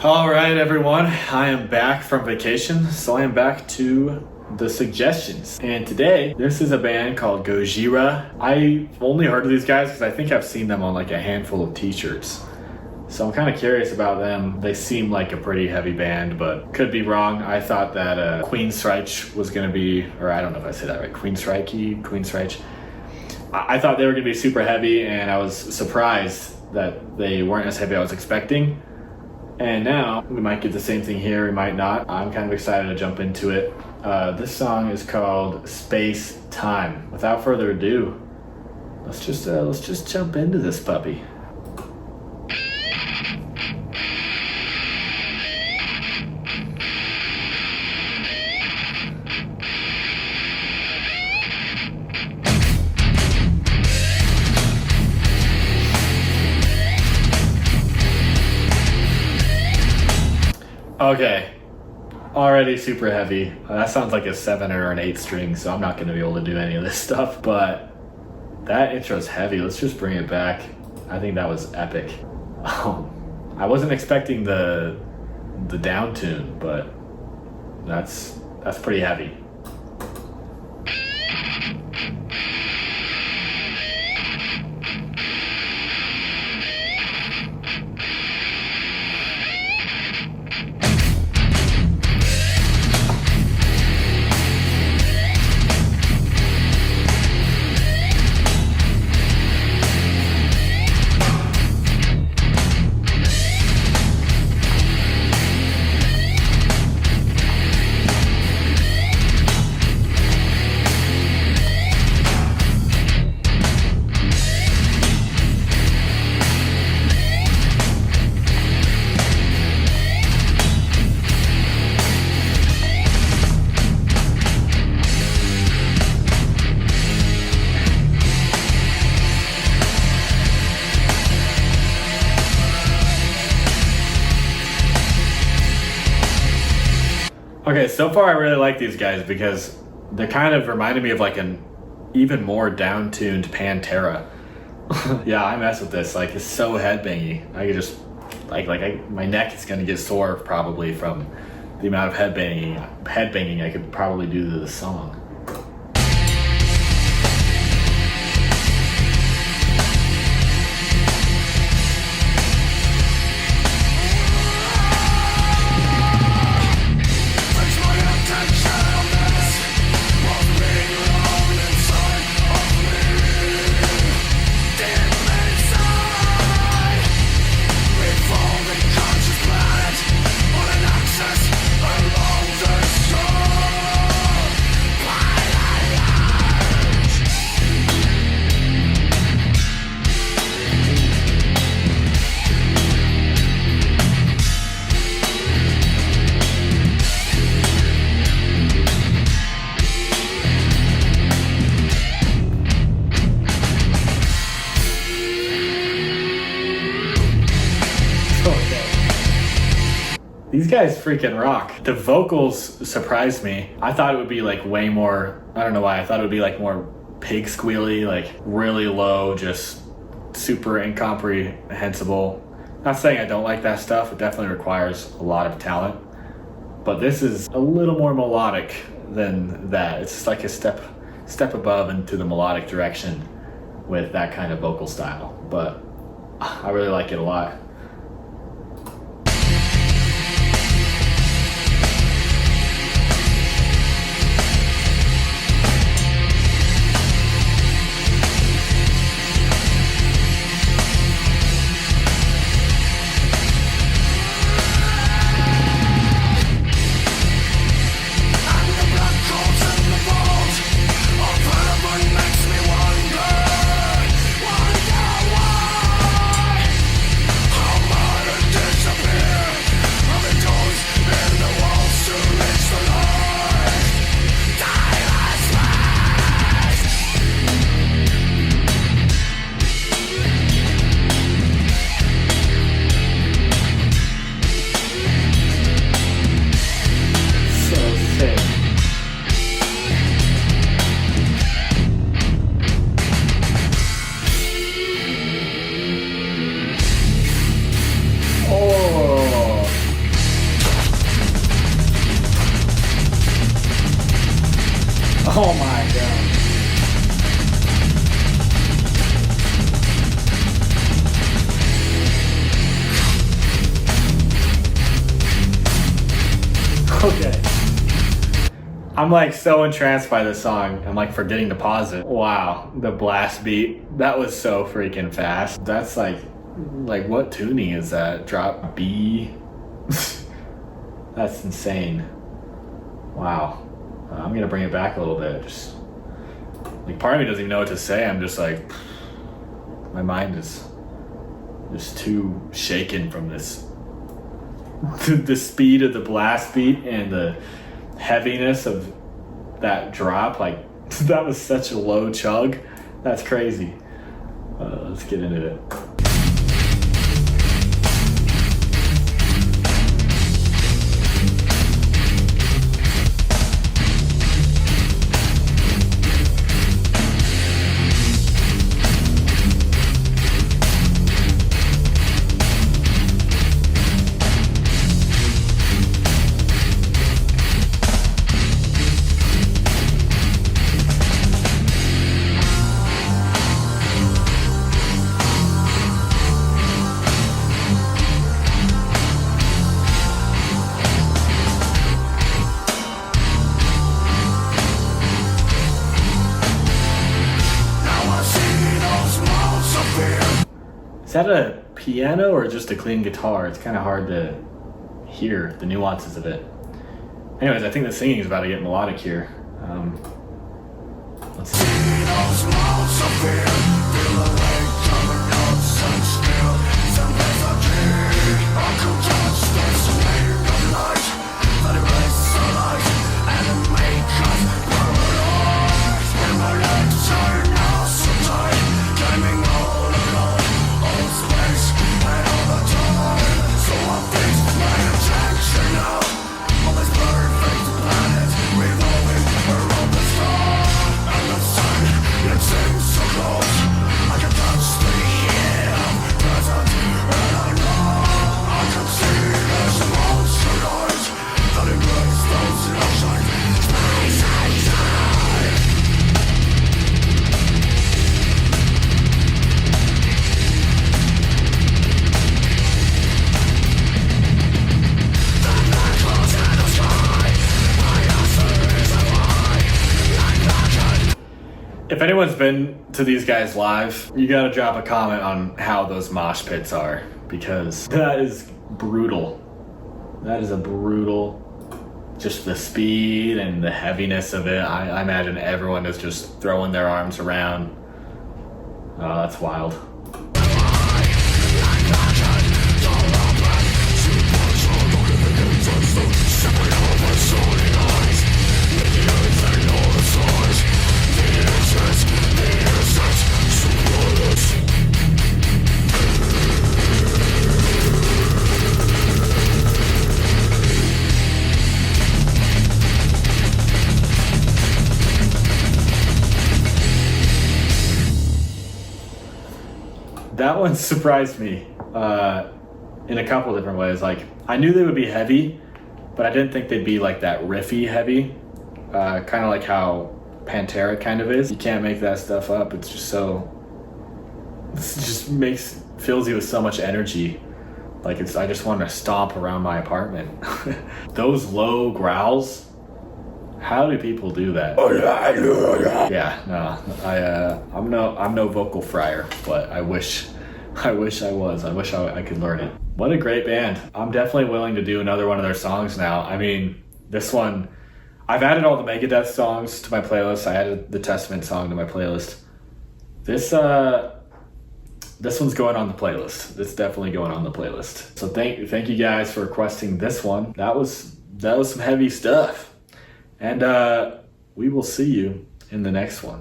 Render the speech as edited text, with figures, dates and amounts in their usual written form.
All right, everyone, I am back from vacation, so I am back to the suggestions. And today, this is a band called Gojira. I've only heard of these guys because I think I've seen them on like a handful of t-shirts. So I'm kind of curious about them. They seem like a pretty heavy band, but could be wrong. I thought that Queensryche was going to be, or I don't know if I say that right, Queensryche. I thought they were going to be super heavy, and I was surprised that they weren't as heavy as I was expecting. And now, we might get the same thing here, we might not. I'm kind of excited to jump into it. This song is called Space Time. Without further ado, let's just jump into this puppy. Okay, already super heavy. That sounds like a 7 or an 8 string, so I'm not going to be able to do any of this stuff. But that intro's heavy. Let's just bring it back. I think that was epic. I wasn't expecting the down tune, but that's pretty heavy. Okay, so far I really like these guys because they kind of reminded me of like an even more down-tuned Pantera. Yeah, I mess with this. Like, it's so headbangy. I could just my neck is gonna get sore probably from the amount of headbanging I could probably do to this song. These guys freaking rock. The vocals surprised me. I thought it would be like way more, I don't know why, I thought it would be like more pig squealy, like really low, just super incomprehensible. Not saying I don't like that stuff, it definitely requires a lot of talent. But this is a little more melodic than that. It's like a step above into the melodic direction with that kind of vocal style. But I really like it a lot. Makes me wonder why. Oh my god. Okay. I'm like so entranced by this song. I'm like forgetting to pause it. Wow, the blast beat. That was so freaking fast. That's like what tuning is that? Drop B? That's insane. Wow. I'm gonna bring it back a little bit. Just like part of me doesn't even know what to say. I'm just like, my mind is just too shaken from this. The speed of the blast beat and the heaviness of that drop, like that was such a low chug. That's crazy. Let's get into it. Is that a piano or just a clean guitar? It's kind of hard to hear the nuances of it. Anyways, I think the singing is about to get melodic here. Let's see. If anyone's been to these guys live, you gotta drop a comment on how those mosh pits are, because that is brutal. That is a brutal, just the speed and the heaviness of it. I imagine everyone is just throwing their arms around. Oh, that's wild. That one surprised me in a couple different ways. Like, I knew they would be heavy, but I didn't think they'd be like that riffy heavy. Kind of like how Pantera kind of is. You can't make that stuff up. It's just so... It just fills you with so much energy. Like, I just want to stomp around my apartment. Those low growls, how do people do that? Yeah, no, I'm no vocal fryer, but I wish I was. I wish I could learn it. What a great band. I'm definitely willing to do another one of their songs now. I mean, this one, I've added all the Megadeth songs to my playlist. I added the Testament song to my playlist. This one's going on the playlist. It's definitely going on the playlist. So thank you guys for requesting this one. That was some heavy stuff. And we will see you in the next one.